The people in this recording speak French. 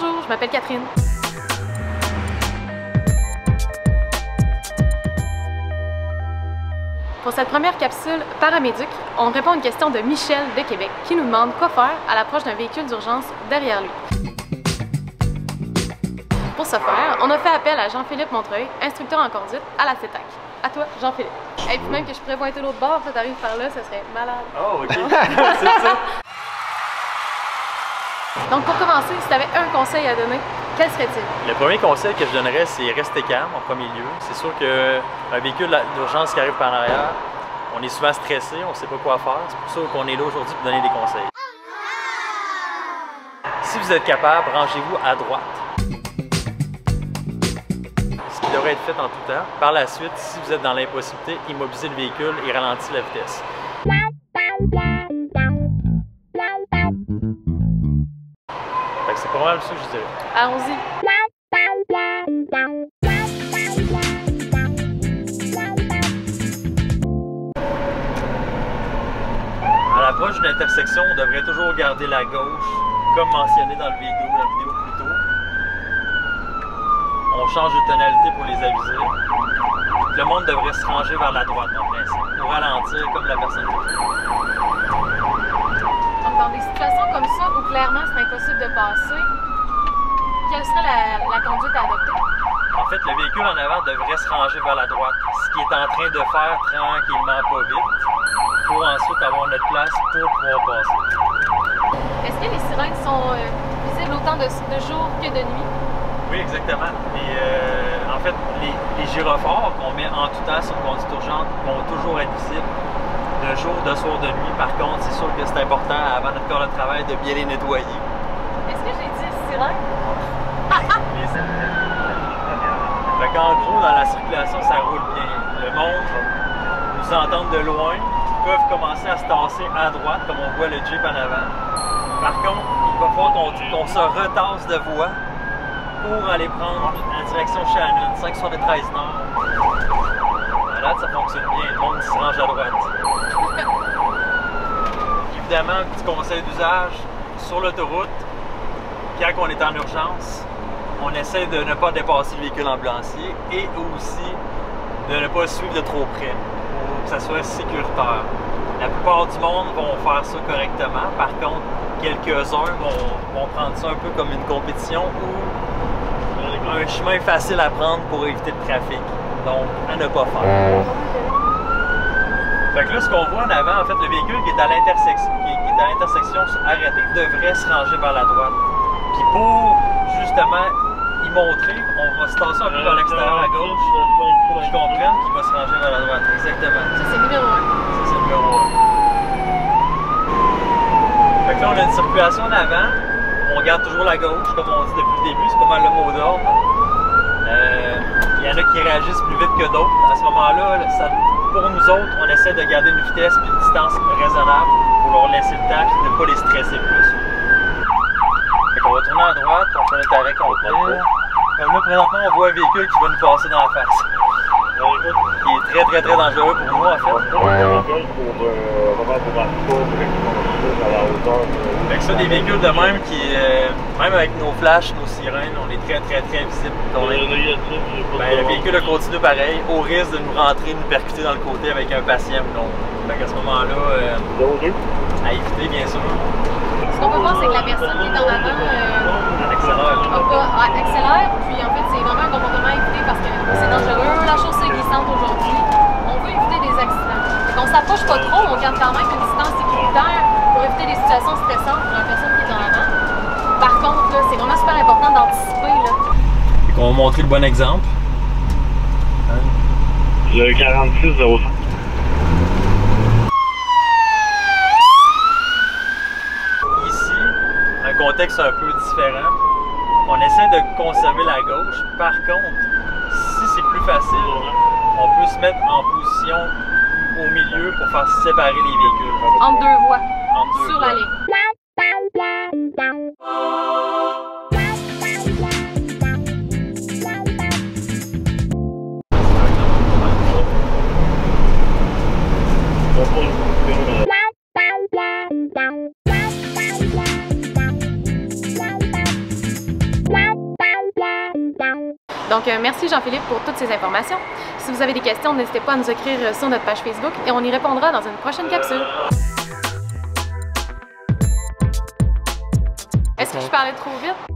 Bonjour, je m'appelle Catherine. Pour cette première capsule paramédic, on répond à une question de Michel de Québec qui nous demande quoi faire à l'approche d'un véhicule d'urgence derrière lui. Pour ce faire, on a fait appel à Jean-Philippe Montreuil, instructeur en conduite à la CETAC. À toi, Jean-Philippe. Et puis même que je pourrais pointer l'autre bord, en fait, t'arrives par là, ça serait malade. Oh, ok. C'est ça. Donc pour commencer, si tu avais un conseil à donner, quel serait-il? Le premier conseil que je donnerais, c'est rester calme en premier lieu. C'est sûr qu'un véhicule d'urgence qui arrive par en arrière, on est souvent stressé, on ne sait pas quoi faire. C'est pour ça qu'on est là aujourd'hui pour donner des conseils. Si vous êtes capable, rangez-vous à droite. Ce qui devrait être fait en tout temps. Par la suite, si vous êtes dans l'impossibilité, immobilisez le véhicule et ralentissez la vitesse. C'est pas mal ça que je dirais. Allons-y. À l'approche d'une intersection, on devrait toujours garder la gauche, comme mentionné dans la vidéo plus tôt. On change de tonalité pour les aviser. Le monde devrait se ranger vers la droite, en principe, pour ralentir comme la personne le fait. Donc dans des situations comme ça, où clairement c'est impossible de passer, quelle serait la conduite à adopter? En fait, le véhicule en avant devrait se ranger vers la droite, ce qu'il est en train de faire tranquillement, pas vite, pour ensuite avoir notre place pour pouvoir passer. Est-ce que les sirènes sont visibles autant de jour que de nuit? Oui, exactement. En fait, les gyrophares qu'on met en tout temps sur une conduite urgente vont toujours être visibles de jour, de soir, de nuit. Par contre, c'est sûr que c'est important, avant notre corps de travail, de bien les nettoyer. Est-ce que j'ai dit sirène? Fait qu'en gros, dans la circulation, ça roule bien. Le monde nous entend de loin, ils peuvent commencer à se tasser à droite, comme on voit le Jeep en avant. Par contre, il va falloir qu'on se retasse de voie pour aller prendre la direction Shannon, 573 Nord. Là, ça fonctionne bien, le monde se range à droite. Évidemment, un petit conseil d'usage, sur l'autoroute, quand on est en urgence, on essaie de ne pas dépasser le véhicule ambulancier et aussi de ne pas suivre de trop près pour que ça soit sécuritaire. La plupart du monde vont faire ça correctement. Par contre, quelques-uns vont prendre ça un peu comme une compétition ou un chemin facile à prendre pour éviter le trafic. Donc, à ne pas faire. Fait que là, ce qu'on voit en avant, en fait, le véhicule qui est à l'intersection arrêté devrait se ranger vers la droite. Puis pour, justement, y montrer, on va se tasser un peu vers l'extérieur à gauche pour qu'ils comprennent qu'il va se ranger vers la droite. Exactement. Ça, c'est numéro 1. Ça, c'est numéro 1. Fait que là, on a une circulation en avant. On garde toujours la gauche, comme on dit depuis le début. C'est pas mal le mot d'ordre. Il y en a qui réagissent plus vite que d'autres. À ce moment-là, pour nous autres, on essaie de garder une vitesse et une distance raisonnable pour leur laisser le temps et ne pas les stresser plus. On va tourner à droite, on fait notre arrêt complet. Comme là, présentement, on voit un véhicule qui va nous passer dans la face. Qui est très dangereux pour nous, en fait. Fait que ça, des véhicules de même qui, même avec nos flashs, nos sirènes, on est très visible. Le véhicule continue pareil, au risque de nous rentrer, nous percuter dans le côté avec un patient ou non. Fait qu'à ce moment-là, à éviter, bien sûr. Ce qu'on peut voir, c'est que la personne qui est en avant accélère, puis en fait, c'est vraiment un comportement à éviter parce que c'est dangereux. La chaussée est glissante aujourd'hui. On veut éviter des accidents. Donc, on s'approche pas trop, on garde quand même une distance sécuritaire pour éviter des situations stressantes pour la personne qui est en avant. Par contre, c'est vraiment super important d'anticiper. On va montrer le bon exemple. Le 4605. Contexte un peu différent. On essaie de conserver la gauche. Par contre, si c'est plus facile, on peut se mettre en position au milieu pour faire séparer les véhicules. Entre deux voies. Entre deux sur voies. la ligne. Donc, merci Jean-Philippe pour toutes ces informations. Si vous avez des questions, n'hésitez pas à nous écrire sur notre page Facebook et on y répondra dans une prochaine capsule. Est-ce que je parlais trop vite?